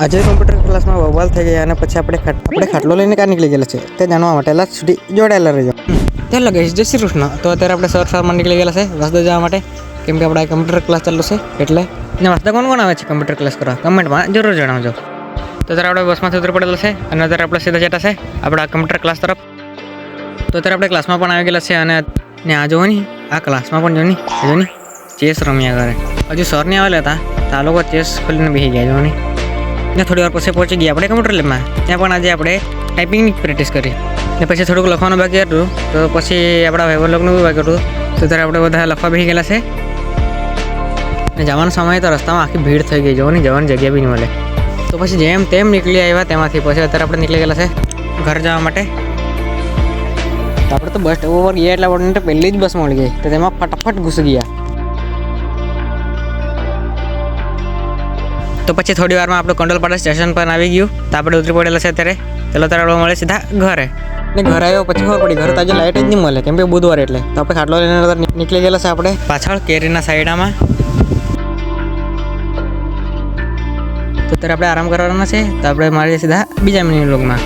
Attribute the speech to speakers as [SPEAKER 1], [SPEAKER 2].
[SPEAKER 1] આજે કમ્પ્યુટર ક્લાસમાં બવાલ થઈ ગયા અને પછી આપણે ખાટલો લઈને ક્યાં નીકળી ગયેલા છે તે જાણવા માટે લાસ્ટ સુધી જોડાયેલા રહેજો. ચાલો ગાઈસ, જય શ્રી કૃષ્ણ. તો અત્યારે આપણે સવારમાં નીકળી ગયેલા છે વાસદા જવા માટે, કેમ કે આપણે કમ્પ્યુટર ક્લાસ ચાલુ છે એટલે. ને વાસદા કોણ આવે છે કમ્પ્યુટર ક્લાસ કરવા કમેન્ટમાં જરૂર જણાવજો. તો અત્યારે આપણે બસમાંથી ઉતરી પડેલા છે અને અત્યારે આપણે સીધા જતા છે આપણા કમ્પ્યુટર ક્લાસ તરફ. તો અત્યારે આપણે ક્લાસમાં પણ આવી ગયેલા છે અને ને આ જોવો ની, આ ક્લાસમાં પણ જો ની ચેસ રમ્યા કરે. હજુ સર નહીં આવેલા હતા તો આ લોકો ચેસ ખોલીને બેસી ગયા જો ની. ને થોડી વાર પછી પહોંચી ગયા આપણે કમ્પ્યુટર લેબમાં. ત્યાં પણ આજે આપણે ટાઈપિંગની પ્રેક્ટિસ કરી ને પછી થોડુંક લખવાનું બાકી હતું તો પછી આપણા વેવરલોગનું બી બાકી હતું. તો ત્યારે આપણે બધા લખવા બેસી ગયેલા છે ને જવાનો સમય તો રસ્તામાં આખી ભીડ થઈ ગઈ, જોવો ને જવાની જગ્યા બી નહીં મળે. તો પછી જેમ તેમ નીકળી આવ્યા તેમાંથી પછી અત્યારે આપણે નીકળી ગયેલા છે ઘર જવા માટે. તો આપણે તો બસ સ્ટેપ ઉપર ગયા એટલે આપણને પહેલી જ બસ મળી ગઈ તો તેમાં ફટાફટ ઘૂસી ગયા. તો પછી થોડી વારમાં આપણું કંડોલપાડા સ્ટેશન પર આવી ગયું તો આપણે ઉતરી પડેલા છે અત્યારે. ચાલો ત્યારે આપણે મળે સીધા ઘરે. ને ઘરે આવ્યો પછી ખબર પડી ઘરે તો આજે લાઇટ જ નહીં મળે કેમ કે બુધવાર એટલે. તો આપણે ખાટલો લઈને નીકળી ગયેલા છે આપણે પાછળ કેરીના સાઈડમાં. તો અત્યારે આપણે આરામ કરવાના છે તો આપણે મારીએ સીધા બીજા મિની વ્લોગમાં.